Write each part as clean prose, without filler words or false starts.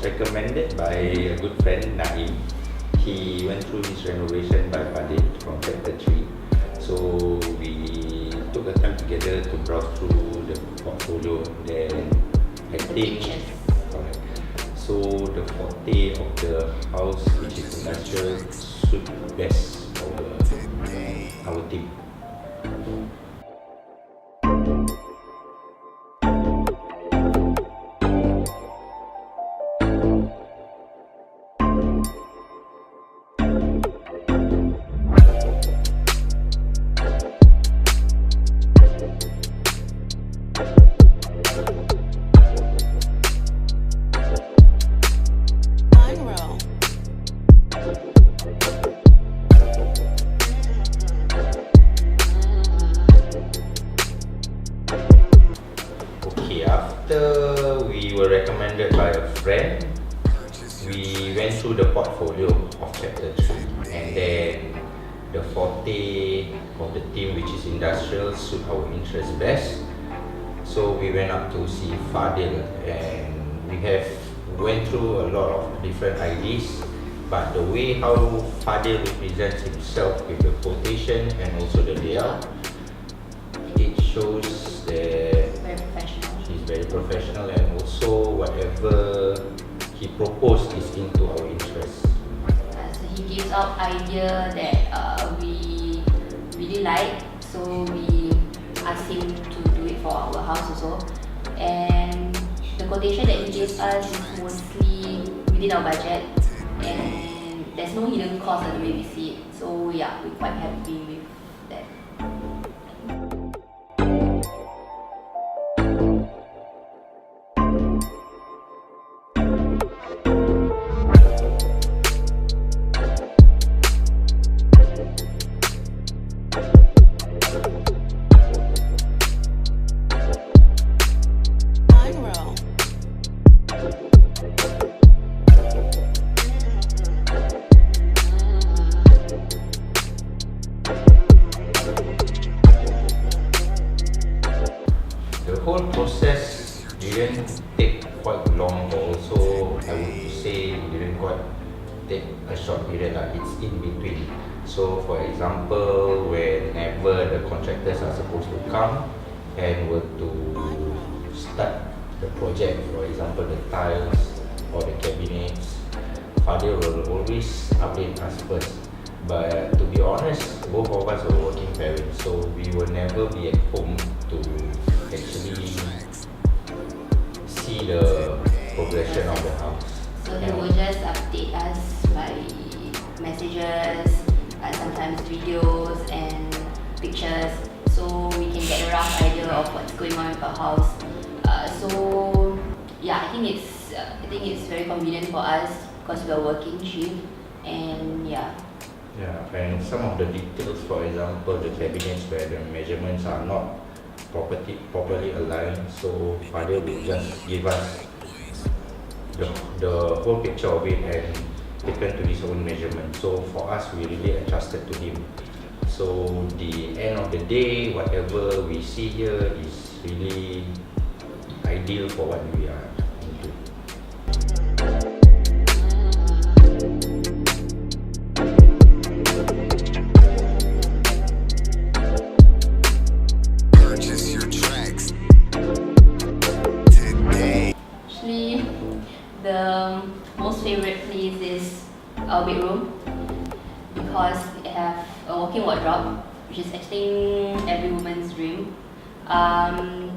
Recommended by a good friend, Naim. He went through his renovation by Fadil from Chapter 3. So we took the time together to browse through the portfolio. Then I think, correct. So the forte of the house, which is industrial, suit best for our team. After we were recommended by a friend, we went through the portfolio of Chapter 3, and then the forte of the team, which is industrial, suit our interest best. So we went up to see Fadil, and we have went through a lot of different ideas, but the way how Fadil represents himself with the quotation and also the layout, it shows that he's very professional, and also whatever he proposed is into our interest. So he gives out idea that we really like, so we asked him to do it for our house also. And the quotation that he gives us is mostly within our budget, and there's no hidden cost in the way we see it. So yeah, we're quite happy with that. The whole process didn't take quite long, but also I would say it didn't quite take a short period. It's in between. So for example, whenever the contractors are supposed to come and were to start the project, for example the tiles or the cabinets, Fadil will always update us first. But to be honest, both of us were working parents, so we will never be at home to actually see the progression of the house. So they will just update us by messages, sometimes videos and pictures, so we can get a rough idea of what's going on with our house. So yeah, I think it's very convenient for us because we are working shift, and yeah. Yeah, and some of the details, for example, the cabinets where the measurements are not properly aligned, so Fadil will just give us the whole picture of it and taken to his own measurement. So for us, we really entrusted to him. So the end of the day, whatever we see here is really ideal for what we are into. The most favorite place is our bedroom because we have a walk-in wardrobe, which is actually every woman's dream. And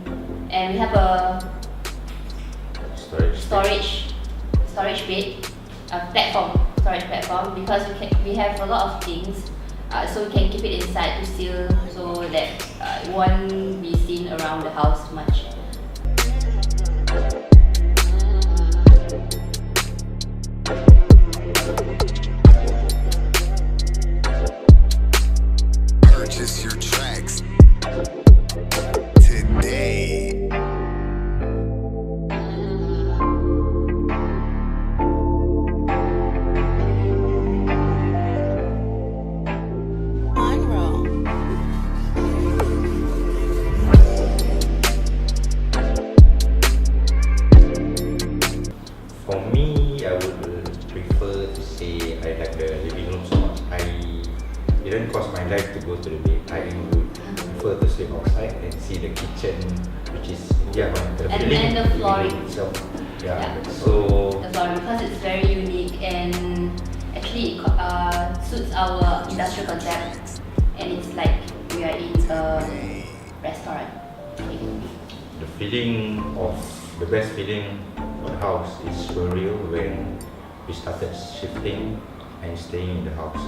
we have a storage bed, storage platform, because we have a lot of things, so we can keep it inside to seal so that it won't be seen around the house much. Purchase your tracks today. For me, I would prefer to say I like the living room so much. It didn't cost my life to go to the bed. I would prefer to sleep outside and see the kitchen, which is the And feeling the flooring. itself. Yeah. Yeah. So The flooring, because it's very unique and actually it suits our industrial concept, and it's like we are in a restaurant. the feeling of the best feeling of the house is surreal when we started shifting and staying in the house.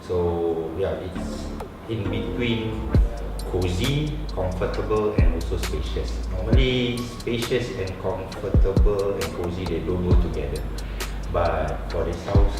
So yeah, it's in between cozy, comfortable and also spacious. Normally spacious and comfortable and cozy, they don't go together. But for this house,